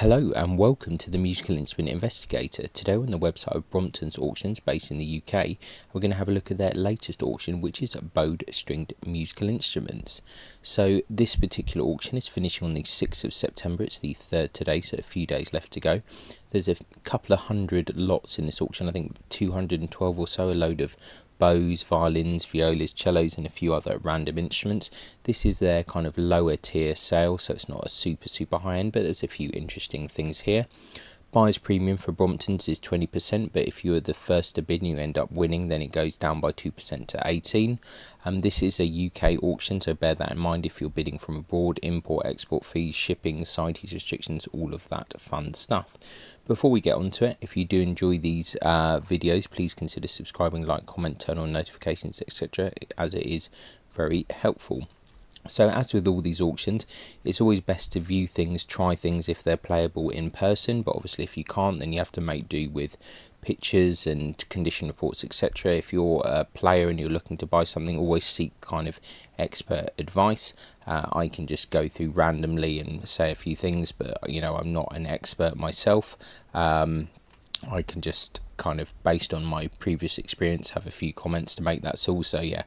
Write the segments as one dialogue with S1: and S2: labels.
S1: Hello and welcome to the Musical Instrument Investigator. Today we're on the website of Brompton's Auctions based in the UK. We're going to have a look at their latest auction, which is bowed stringed musical instruments. So this particular auction is finishing on the 6th of September. It's the 3rd today, so a few days left to go. There's a couple of hundred lots in this auction, I think 212 or so, a load of bows, violins, violas, cellos and a few other random instruments. This is their kind of lower tier sale, so it's not a super high end, but there's a few interesting things here. Buyer's premium for Brompton's is 20%, but if you are the first to bid and you end up winning, then it goes down by 2% to 18%. This is a UK auction, so bear that in mind if you're bidding from abroad. Import, export fees, shipping, CITES restrictions, all of that fun stuff. Before we get onto it, if you do enjoy these videos, please consider subscribing, like, comment, turn on notifications, etc., as it is very helpful. So as with all these auctions, it's always best to view things, try things if they're playable in person, but obviously if you can't, then you have to make do with pictures and condition reports, etc. If you're a player and you're looking to buy something, always seek kind of expert advice. I can just go through randomly and say a few things, but I'm not an expert myself. I can just kind of, based on my previous experience, have a few comments to make, that's all. So yeah,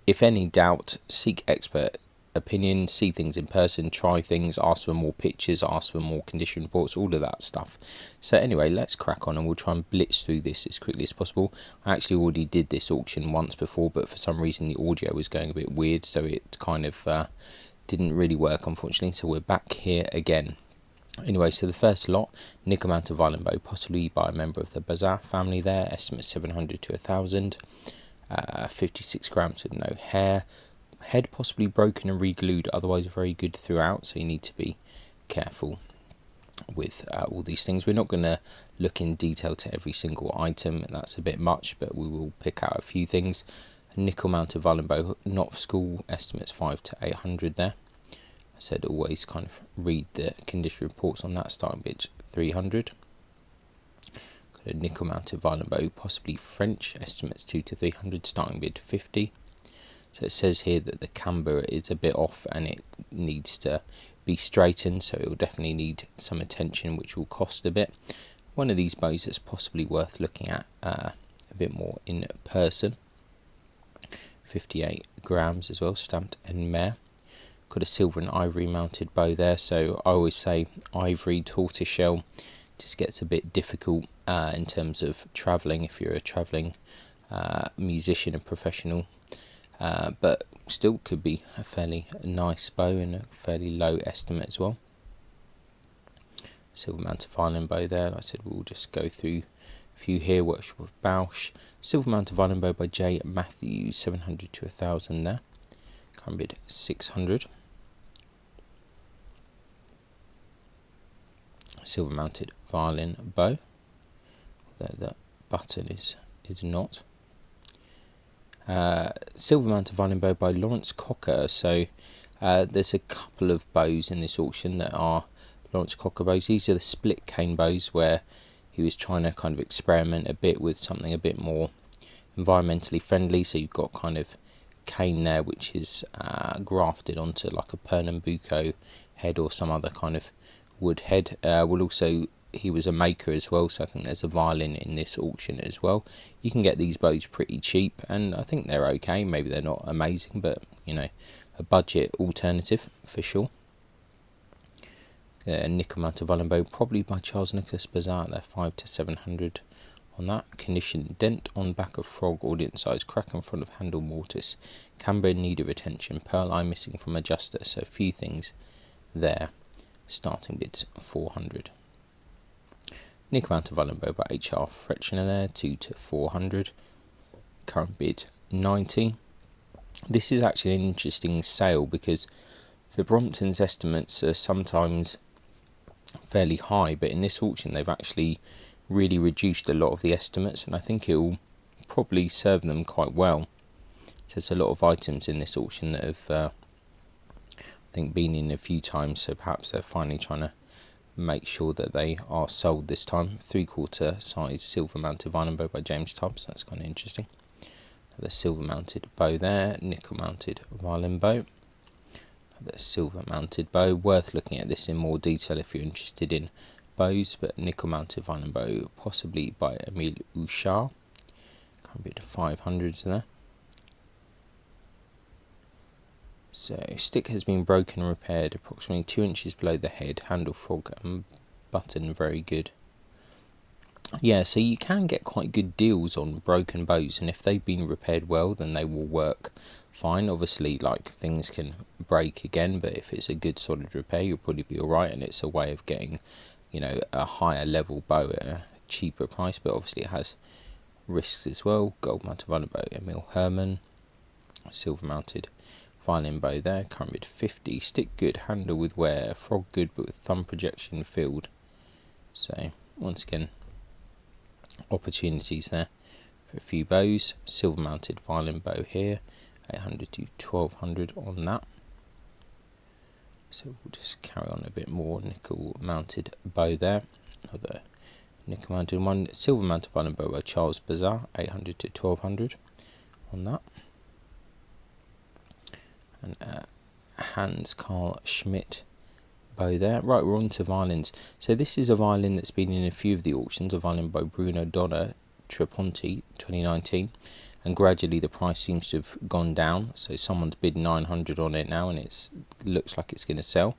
S1: if any doubt, seek expert opinion, see things in person, try things, ask for more pictures, ask for more condition reports, all of that stuff. So anyway, let's crack on and we'll try and blitz through this as quickly as possible. I actually already did this auction once before, but for some reason the audio was going a bit weird, so it kind of didn't really work, unfortunately. So we're back here again. Anyway, so the first lot, nickel mounted violin bow, possibly by a member of the Bazar family there, estimate 700 to 1000, 56 grams with no hair. Head possibly broken and re-glued, otherwise very good throughout, so you need to be careful with all these things. We're not going to look in detail to every single item, that's a bit much, but we will pick out a few things. A nickel mounted violin bow, not for school, estimates 5 to 800 there. I said always kind of read the condition reports on that. Starting bid 300. Got a nickel mounted violin bow, possibly French, estimates 2 to 300, starting bid 50. So it says here that the camber is a bit off and it needs to be straightened, so it will definitely need some attention, which will cost a bit. One of these bows is possibly worth looking at a bit more in person. 58 grams as well, stamped en mer. Got a silver and ivory mounted bow there, so I always say ivory, tortoiseshell just gets a bit difficult in terms of travelling if you're a travelling musician and professional. But still could be a fairly nice bow and a fairly low estimate as well. Silver mounted violin bow there. Like I said, we'll just go through a few here. Workshop of Bausch. Silver mounted violin bow by J. Matthews, 700 to 1000 there. Current bid 600. Silver mounted violin bow. The button is not. Silver mounted violin bow by Lawrence Cocker. So there's a couple of bows in this auction that are Lawrence Cocker bows. These are the split cane bows where he was trying to kind of experiment a bit with something a bit more environmentally friendly. So you've got kind of cane there which is grafted onto like a Pernambuco head or some other kind of wood head. He was a maker as well, so I think there's a violin in this auction as well. You can get these bows pretty cheap, and I think they're okay. Maybe they're not amazing, but a budget alternative for sure. A nickel mounted violin bow, probably by Charles Nicholas Bazar. They're 5 to 700 on that. Condition: dent on back of frog, audience size, crack in front of handle mortise, camber in need of attention, pearl eye missing from adjuster. So a few things there. Starting bids 400. Nickel mounted violin bow by HR Fretchner there, 2 to 400. Current bid 90. This is actually an interesting sale because the Brompton's estimates are sometimes fairly high, but in this auction they've actually really reduced a lot of the estimates, and I think it will probably serve them quite well. So there's a lot of items in this auction that have I think been in a few times, so perhaps they're finally trying to make sure that they are sold this time. 3/4 size silver mounted violin bow by James Tubbs. That's kind of interesting. The silver mounted bow there. Nickel mounted violin bow.
S2: The silver mounted bow, worth looking at this in more detail if you're interested in bows, but nickel mounted violin bow, possibly by Emile Houchard. Can't be to 500s there. So stick has been broken and repaired, approximately 2 inches below the head, handle, frog and button very good. Yeah, so you can get quite good deals on broken bows, and if they've been repaired well, then they will work fine. Obviously, like, things can break again, but if it's a good solid repair, you'll probably be alright, and it's a way of getting, you know, a higher level bow at a cheaper price, but obviously it has risks as well. Gold mounted violin bow, Emil Herman. Silver mounted violin bow there, current bid 50. Stick good, handle with wear, frog good, but with thumb projection filled. So, once again, opportunities there for a few bows. Silver mounted violin bow here, 800 to 1200 on that. So we'll just carry on a bit more. Nickel mounted bow there, another nickel mounted one. Silver mounted violin bow by Charles Bazar, 800 to 1200 on that. And Hans Carl Schmidt bow there. Right, we're on to violins. So this is a violin that's been in a few of the auctions, a violin by Bruno Donner, Treponti, 2019, and gradually the price seems to have gone down, so someone's bid 900 on it now, and it looks like it's going to sell.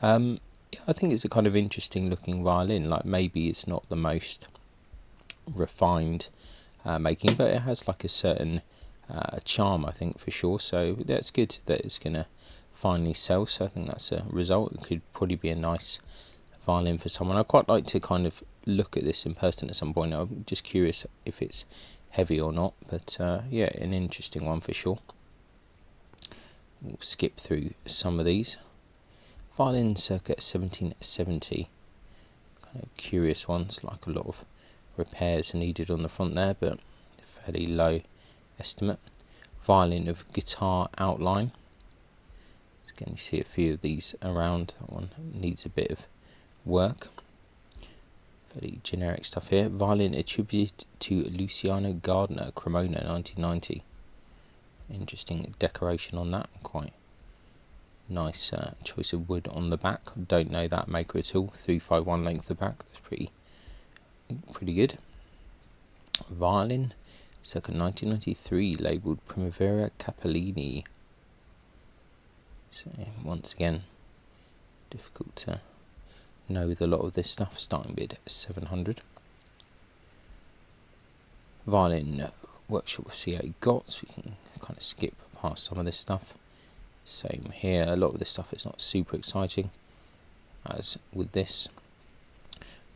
S2: Yeah, I think it's a kind of interesting looking violin. Like, maybe it's not the most refined making, but it has like a certain charm, I think, for sure. So that's good that it's going to finally sell, so I think that's a result. It could probably be a nice violin for someone. I'd quite like to kind of look at this in person at some point. I'm just curious if it's heavy or not, but yeah, an interesting one for sure. We'll skip through some of these. Violin circa 1770, kind of curious ones, like a lot of repairs are needed on the front there, but fairly low estimate. Violin of guitar outline. Again, you see a few of these around. That one needs a bit of work. Fairly generic stuff here. Violin attributed to Luciano Gardner, Cremona, 1990. Interesting decoration on that. Quite nice choice of wood on the back. Don't know that maker at all. 351 length of back. That's pretty good. Violin, circa 1993, labelled Primavera Capellini. So once again, difficult to know with a lot of this stuff. Starting bid 700. Violin workshop of CA Gotts. We can kind of skip past some of this stuff. Same here. A lot of this stuff is not super exciting, as with this.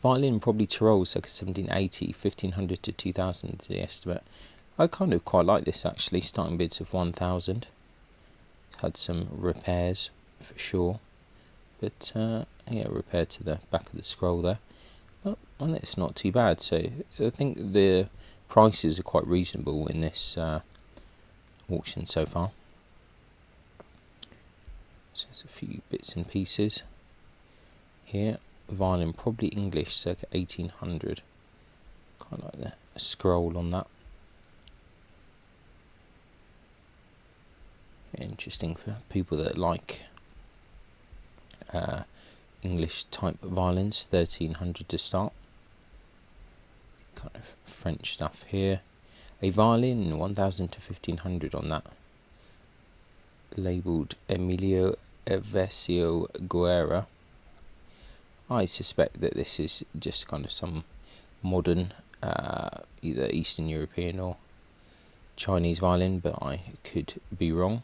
S2: Violin probably Tyrol, circa 1780, 1500 to 2000 is the estimate. I kind of quite like this actually. Starting bids of 1000. Had some repairs for sure, but yeah, repaired to the back of the scroll there. Well, it's not too bad. So I think the prices are quite reasonable in this auction so far. So there's a few bits and pieces here. Violin probably English, circa 1800. Quite like the scroll on that. Interesting for people that like English type violins. 1300 to start. Kind of French stuff here. A violin 1000 to 1500 on that. Labelled Emilio Evesio Guerra. I suspect that this is just kind of some modern either Eastern European or Chinese violin, but I could be wrong.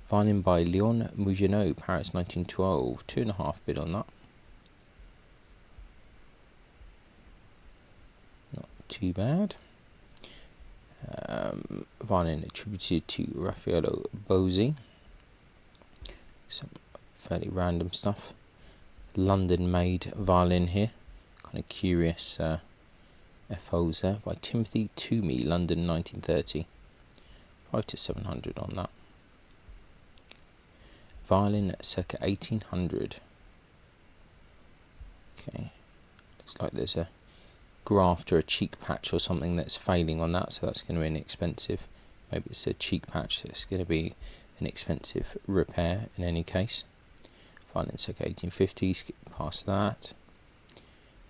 S2: Violin by Léon Mougenot, Paris 1912, 2.5 bid on that. Not too bad. Violin attributed to Raffaello Bozzi. Some fairly random stuff. London made violin here. Kind of curious FOs there by Timothy Toomey, London 1930. 5 to 700 on that. Violin circa 1800. Okay, looks like there's a graft or a cheek patch or something that's failing on that, so that's going to be inexpensive. Maybe it's a cheek patch, so it's going to be an expensive repair in any case. Violin circa 1850, skip past that.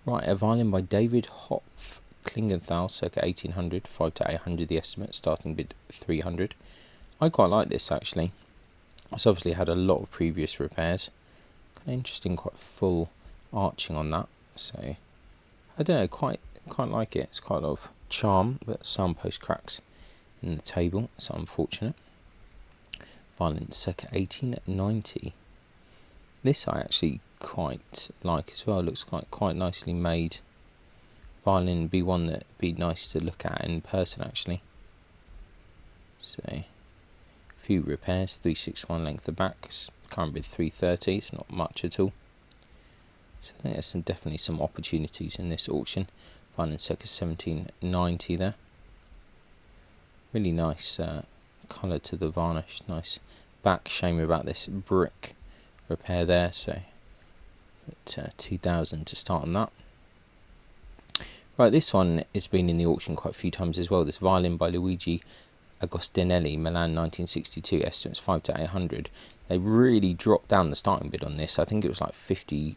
S2: Right, a violin by David Hopf, Klingenthal, circa 1800, 5 to 800 the estimate, starting bid 300. I quite like this actually. It's obviously had a lot of previous repairs. Kind of interesting, quite full arching on that. So, I don't know, quite like it. It's quite a lot of charm, but some post cracks in the table, so unfortunate. Violin circa 1890. This I actually quite like as well. It looks quite nicely made. Violin would be one that would be nice to look at in person actually. So, a few repairs. 361 length of back. Current bid 330. It's not much at all. So I think there's definitely some opportunities in this auction. Violin circa 1790 there. Really nice colour to the varnish. Nice back. Shame about this brick repair there. So, at 2000 to start on that. Right, this one has been in the auction quite a few times as well. This violin by Luigi Agostinelli, Milan 1962, estimates 5 to 800. They really dropped down the starting bid on this. I think it was like £50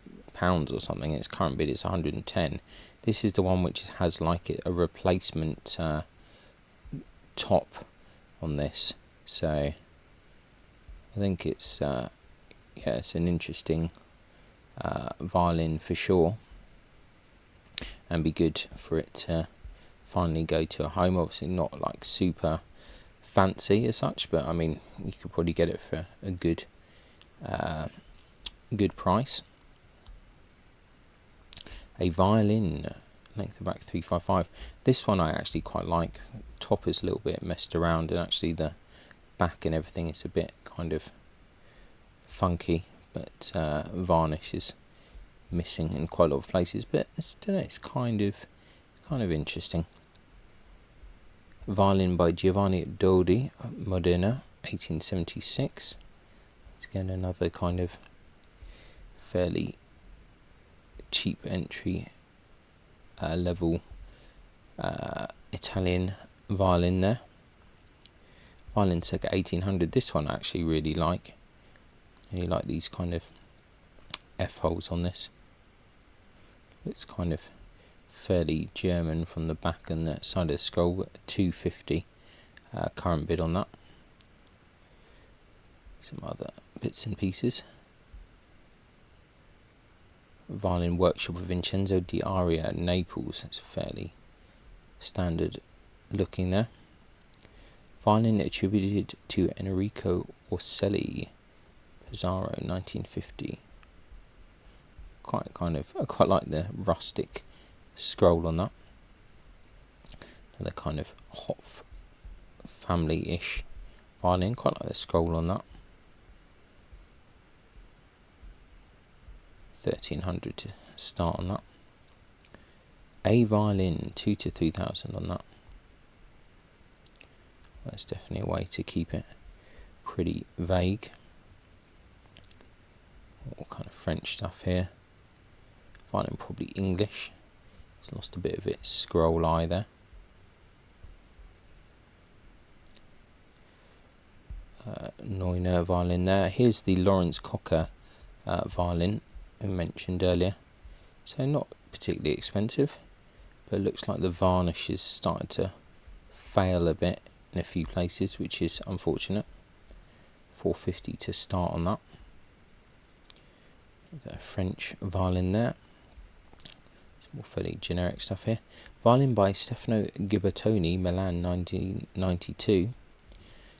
S2: or something. Its current bid is 110. This is the one which has like a replacement top on this. So I think it's it's an interesting violin for sure, and be good for it to finally go to a home. Obviously not like super fancy as such, but I mean you could probably get it for a good price. A violin, length of back 355. This one I actually quite like. Top is a little bit messed around, and actually the back and everything is a bit kind of funky, but varnish is missing in quite a lot of places, but I don't know, it's kind of interesting. Violin by Giovanni Dodi, Modena, 1876. It's again another kind of fairly cheap entry level Italian violin there. Violin circa 1800. This one I actually really like. I really like these kind of F holes on this. It's kind of fairly German from the back and the side of the scroll, but 250 current bid on that. Some other bits and pieces. Violin Workshop of Vincenzo Di Aria, Naples. It's fairly standard looking there. Violin attributed to Enrico Orselli, Pesaro, 1950. I quite like the rustic scroll on that. Another kind of Hopf family-ish violin. Quite like the scroll on that. 1300 to start on that. A violin, 2 to 3000 on that. That's definitely a way to keep it pretty vague. All kind of French stuff here. Violin probably English. It's lost a bit of its scroll eye there. Neuner violin there. Here's the Lawrence Cocker violin I mentioned earlier. So not particularly expensive, but it looks like the varnish is starting to fail a bit in a few places, which is unfortunate. 450 to start on that. The French violin there. Some more fairly generic stuff here. Violin by Stefano Gibertoni, Milan 1992.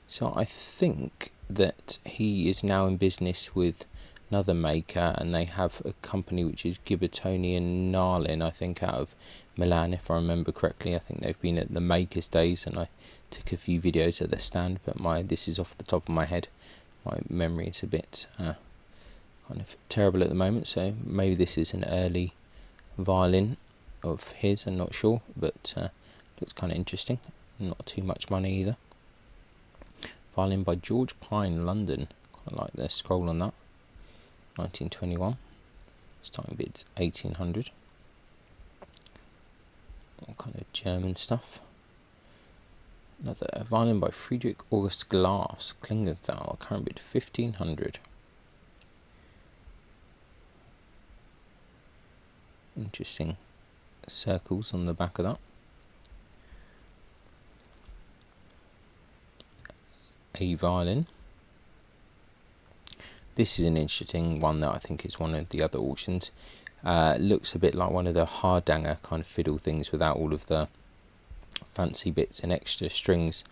S2: So I think that he is now in business with another maker, and they have a company which is Gibertoni and Narlin, I think, out of Milan, if I remember correctly. I think they've been at the Makers Days, and I took a few videos at their stand, but this is off the top of my head. My memory is a bit kind of terrible at the moment, so maybe this is an early violin of his, I'm not sure, but looks kind of interesting. Not too much money either. Violin by George Pine, London. Quite like the scroll on that. 1921. Starting bid's 1800. All kind of German stuff. Another violin by Friedrich August Glas, Klingenthal, current bid 1500. Interesting circles on the back of that. A violin. This is an interesting one that I think is one of the other auctions. Looks a bit like one of the Hardanger kind of fiddle things without all of the fancy bits and extra strings.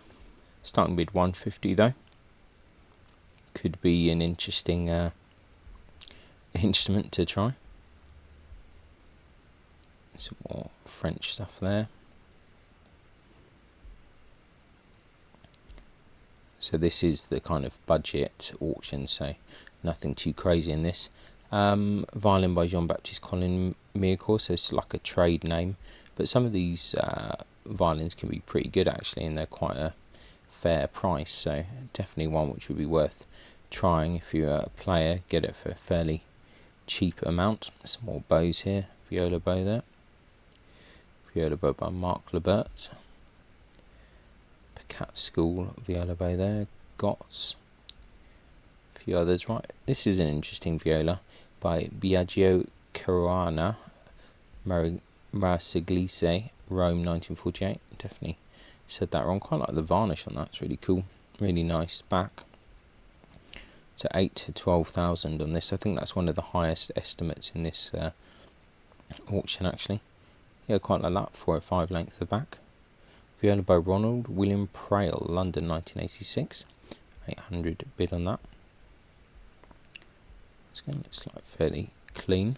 S2: Starting bid 150 though. Could be an interesting instrument to try. Some more French stuff there. So this is the kind of budget auction, so nothing too crazy in this. Violin by Jean-Baptiste Colin Mircourt, so it's like a trade name. But some of these violins can be pretty good actually, and they're quite a fair price. So definitely one which would be worth trying if you're a player. Get it for a fairly cheap amount. Some more bows here. Viola bow there. Viola bow by Marc Lebert. Cat School viola bow there. Gotts. A few others, right. This is an interesting viola by Biagio Caruana Maracigliese, Rome 1948. Definitely said that wrong. Quite like the varnish on that. It's really cool. Really nice back. So 8 to 12,000 on this. I think that's one of the highest estimates in this auction actually. Yeah, quite like that. 4 or 5 length of back. Viola by Ronald William Prail, London 1986. 800 bid on that. Looks like fairly clean.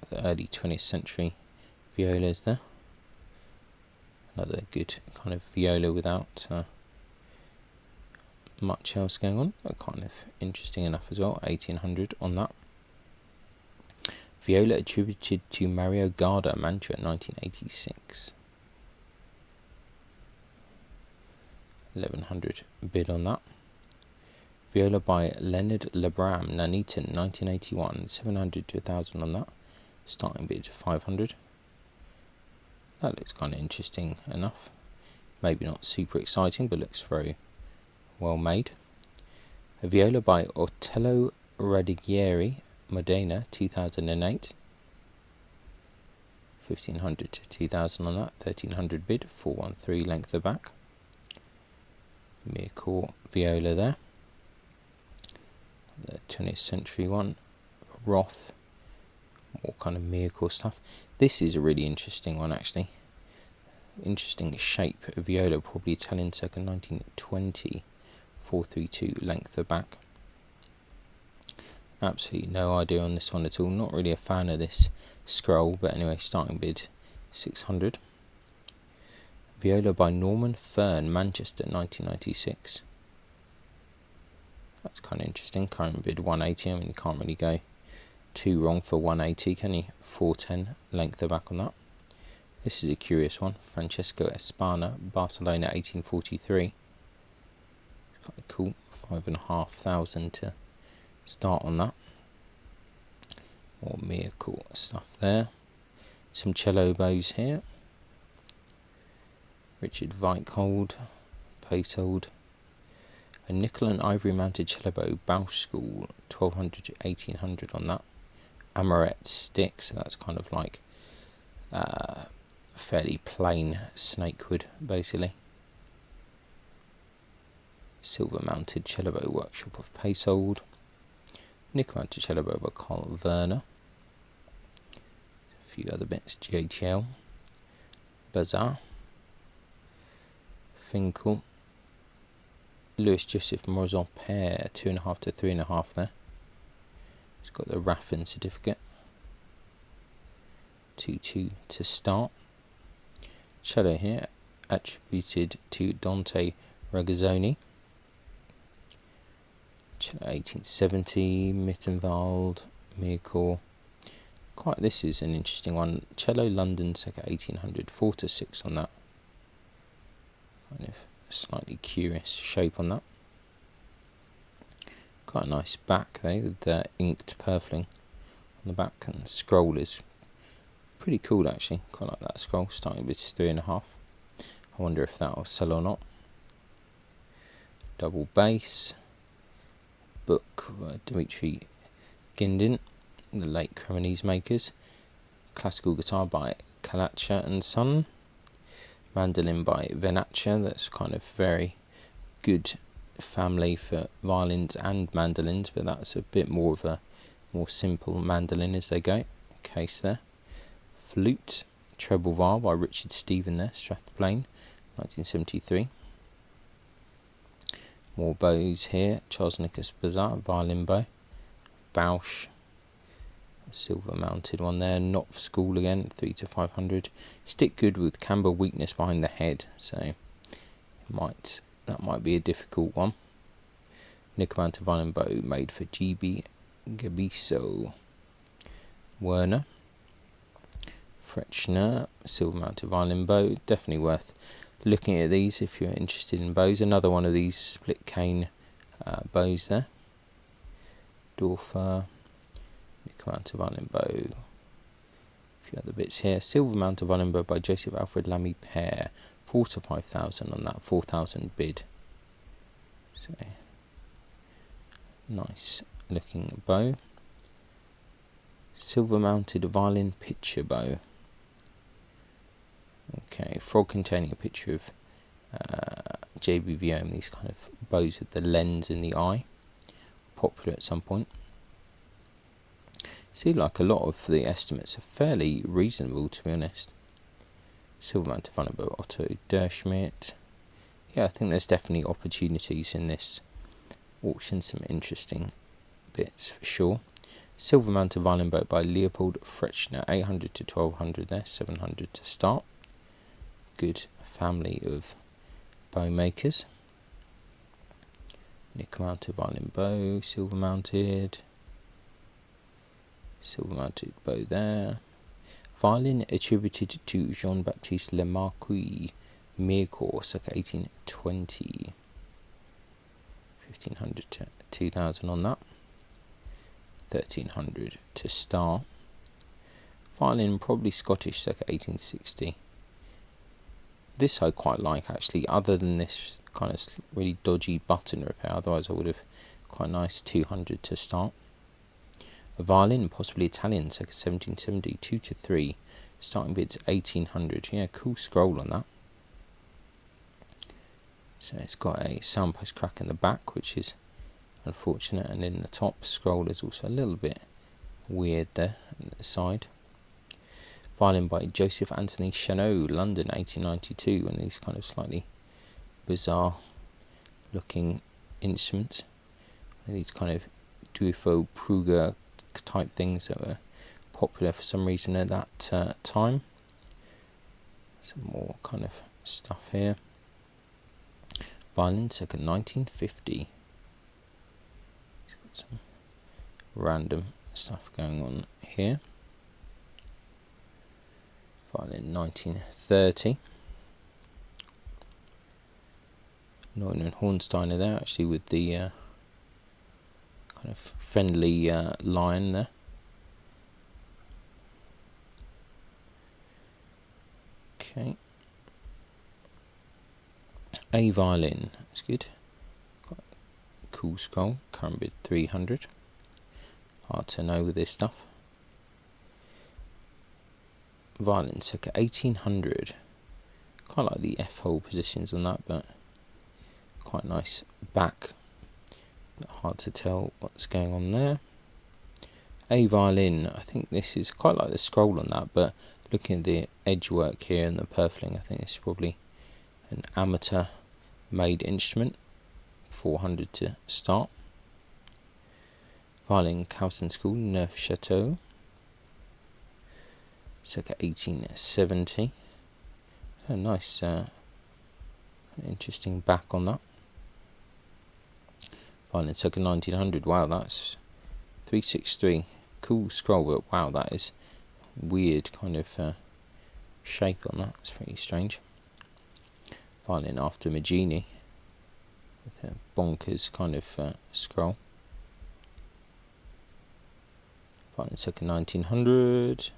S2: The early 20th century violas there. Another good kind of viola without much else going on, but kind of interesting enough as well. 1800 on that. Viola attributed to Mario Garda, Mantua, 1986. 1100 bid on that. Viola by Leonard Lebram, Nuneaton, 1981. 700 to 1,000 on that. Starting bid 500. That looks kind of interesting enough. Maybe not super exciting, but looks very well made. A viola by Otello Radigieri, Modena, 2008. 1,500 to 2,000 on that. 1,300 bid. 413 length of back. Mircourt viola there. The 20th century one. Roth. More kind of Mircourt stuff. This is a really interesting one actually. Interesting shape of viola. Probably Italian circa 1920. 432 length of back. Absolutely no idea on this one at all. Not really a fan of this scroll, but anyway, starting bid 600. Viola by Norman Fern, Manchester, 1996. That's kind of interesting. Current bid 180. I mean, you can't really go too wrong for 180, can you? 410 length of back on that. This is a curious one. Francesco Espana, Barcelona, 1843. Quite cool. 5,500 to start on that. More Mircourt stuff there. Some cello bows here. Richard Weichold, Paysold. A nickel and ivory mounted cello bow, Bausch School, 1,200 to 1,800 on that. Amoret stick, so that's kind of like fairly plain snakewood basically. Silver mounted cello bow, Workshop of Paysold. Nickel mounted cello bow by Carl Werner. A few other bits, JHL. Bazaar. Finkel. Louis Joseph Morozon pair, 2.5 to 3.5 there. He's got the Raffin certificate. 2-2 to start. Cello here, attributed to Dante Ragazzoni. Cello 1870, Mittenwald, Mircourt. Quite, this is an interesting one. Cello London, circa 1800, 4 to 6 on that. Kind of slightly curious shape on that. Quite a nice back though, with the inked purfling on the back, and the scroll is pretty cool actually. Quite like that scroll. Starting with 3.5. I wonder if that'll sell or not. Double bass. Book Dmitri Gindin, the late Cremonese makers. Classical guitar by Kalacha and Son. Mandolin by Venacha, that's kind of very good family for violins and mandolins, but that's a bit more of a more simple mandolin as they go. Case there. Flute, Treble Var by Richard Stephen there, Stratoplane, 1973. More bows here. Charles Nicholas Bazar, violin bow. Bausch, silver mounted one there. Not for school again, 3 to 500. Stick good with camber weakness behind the head, so that might be a difficult one. Nickel mounted violin bow made for GB Gabiso. Werner, Frechner, silver mounted violin bow. Definitely worth looking at these if you're interested in bows. Another one of these split cane bows there. Dorfer, nickel mounted violin bow. A few other bits here. Silver mounted violin bow by Joseph Alfred Lamy Pear. 4 to 5,000 on that 4,000 bid. So nice looking bow. Silver mounted violin picture bow. Okay, frog containing a picture of JBVO and these kind of bows with the lens in the eye. Popular at some point. See, like a lot of the estimates are fairly reasonable, to be honest. Silver mounted violin bow, Otto Derschmidt. Yeah, I think there's definitely opportunities in this auction, some interesting bits for sure. Silver mounted violin bow by Leopold Frechner, 800 to 1200 there, 700 to start. Good family of bow makers. Nickel mounted violin bow, silver mounted bow there. Violin attributed to Jean-Baptiste Lemarquis, Mirecourt, circa 1820. 1500 to 2000 on that. 1300 to start. Violin probably Scottish, circa 1860. This I quite like actually, other than this kind of really dodgy button repair, otherwise I would have quite nice 200 to start. A violin, possibly Italian, circa 1770, 2 to 3, starting bids 1800. Yeah, cool scroll on that. So it's got a soundpost crack in the back, which is unfortunate, and in the top scroll is also a little bit weird there on the side. Violin by Joseph Anthony Chanot, London, 1892, and these kind of slightly bizarre looking instruments. These kind of Duifo Pruger type things that were popular for some reason at that time. Some more kind of stuff here. Violin circa 1950. Some random stuff going on here. Violin 1930. Neumann and Hornsteiner there, actually, with the kind of friendly line there. Okay. A violin, that's good. Quite cool scroll, current bid 300. Hard to know with this stuff. Violin circa 1800. Quite like the F-hole positions on that, but quite nice back. But hard to tell what's going on there. A violin, I think this is quite like the scroll on that, but looking at the edge work here and the purfling, I think this is probably an amateur made instrument. 400 to start. Violin Calston School, Neufchâteau, circa 1870. A nice interesting back on that. Violin circa 1900. Wow, that's 363. Cool scroll, but wow, that is weird kind of shape on that. It's pretty strange. Violin after Magini with a bonkers kind of scroll. Violin circa 1900.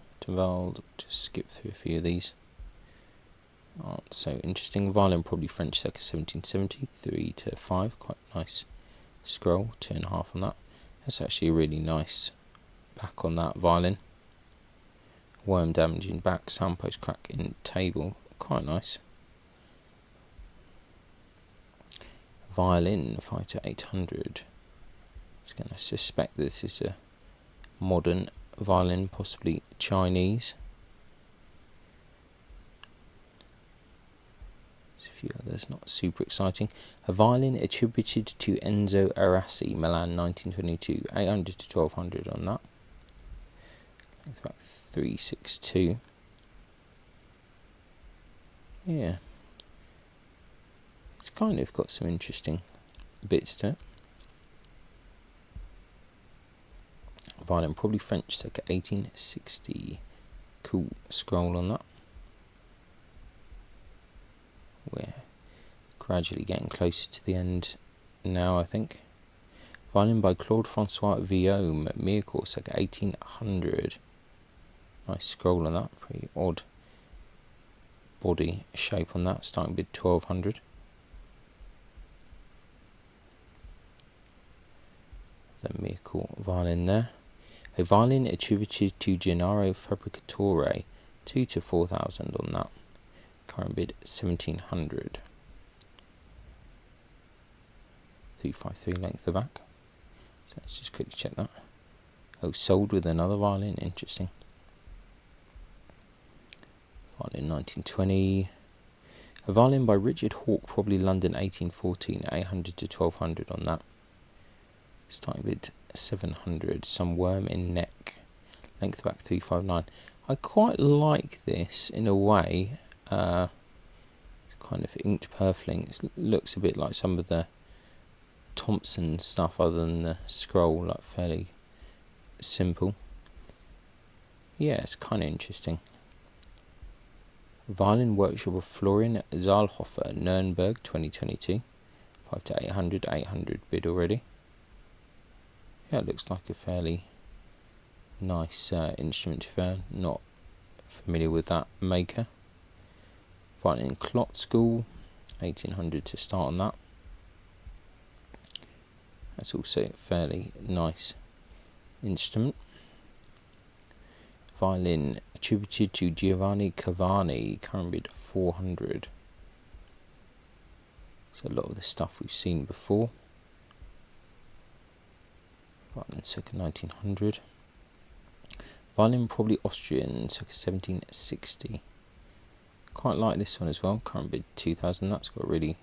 S2: Just skip through a few of these. aren't so interesting. Violin probably French circa 1770, 3 to 5, quite nice scroll, 2.5 on that. That's actually a really nice back on that violin. Worm damaging back, soundpost crack in table, quite nice. Violin 5 to 800. I was going to suspect this is a modern violin, possibly Chinese. There's a few others, not super exciting. A violin attributed to Enzo Arasi, Milan 1922, 800 to 1200 on that. It's about 362. Yeah. It's kind of got some interesting bits to it. Violin probably French circa 1860. Cool scroll on that. We're gradually getting closer to the end now, I think. Violin by Claude Francois Villaume, Mirecourt circa 1800. Nice scroll on that, pretty odd body shape on that, starting with 1200. The Mirecourt violin there. A violin attributed to Gennaro Fabbricatore, 2 to 4000 on that. Current bid 1700. 353 length of back. So let's just quickly check that. Oh, sold with another violin, interesting. Violin 1920. A violin by Richard Hawke, probably London 1814, 800 to 1200 on that. Starting with 700, some worm in neck, length back 359. I quite like this in a way. It's kind of inked purfling. It looks a bit like some of the Thompson stuff, other than the scroll, like fairly simple. Yeah, it's kind of interesting. Violin workshop of Florian Zahlhofer, Nuremberg 2022, 5 to 800, 800 bid already. Yeah, it looks like a fairly nice instrument to fair. Not familiar with that maker. Violin Klot School, 1800 to start on that. That's also a fairly nice instrument. Violin attributed to Giovanni Cavani, current bid 400. So a lot of the stuff we've seen before. Violin circa 1900. Violin probably Austrian, circa 1760. Quite like this one as well, current bid 2000. That's got a really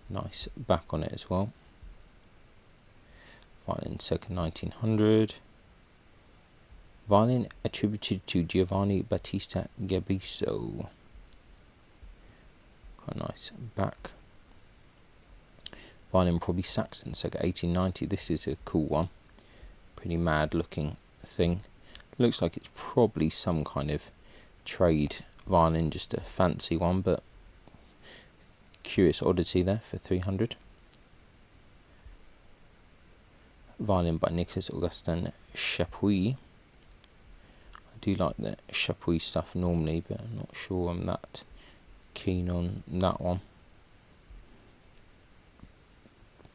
S2: nice back on it as well. Violin circa 1900. Violin attributed to Giovanni Battista Gabiso. Quite nice back. Violin probably Saxon, circa 1890. This is a cool one. Pretty mad looking thing. Looks like it's probably some kind of trade violin, just a fancy one, but curious oddity there for 300. Violin by Nicolas Augustin Chapuis. I do like the Chapuis stuff normally, but I'm not sure I'm that keen on that one.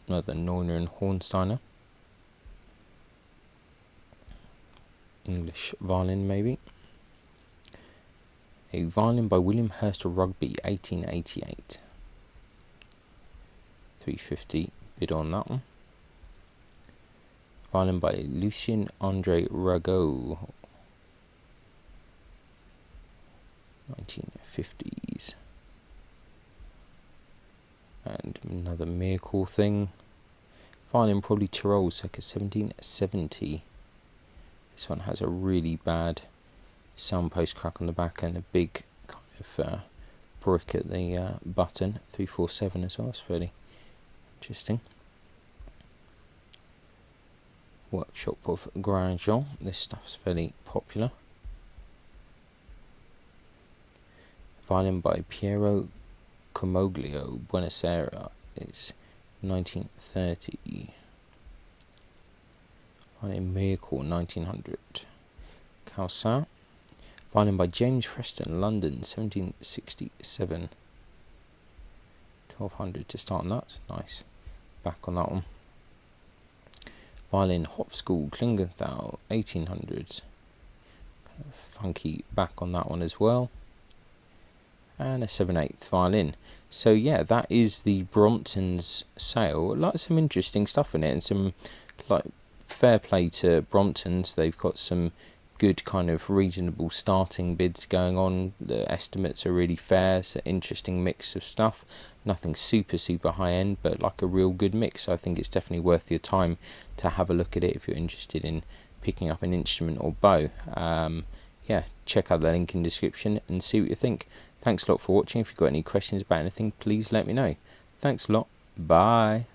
S2: Another Neuner and Hornsteiner. English violin maybe. A violin by William Hurst Rugby, 1888. 350 bid on that one. Violin by Lucien Andre Rago, 1950s. And another Mirecourt thing. Violin probably Tyrol, circa 1770. This one has a really bad soundpost crack on the back and a big kind of brick at the button. 347 as well. It's fairly interesting. Workshop of Grandjean. This stuff's fairly popular. Violin by Piero Comoglio, Buenos Aires. It's 1930. Violin Mirecourt, 1900. Calçat. Violin by James Preston, London, 1767. 1200 to start on that. Nice. Back on that one. Violin Hofschool, Klingenthal, 1800s. Kind of funky back on that one as well. And a 7/8 violin. So yeah, that is the Brompton's sale. Like some interesting stuff in it, and some like fair play to Brompton's. They've got some good kind of reasonable starting bids going on. The estimates are really fair. It's an interesting mix of stuff. Nothing super high end, but like a real good mix. So I think it's definitely worth your time to have a look at it if you're interested in picking up an instrument or bow. Yeah, check out the link in the description and see what you think. Thanks a lot for watching. If you've got any questions about anything, please let me know. Thanks a lot. Bye.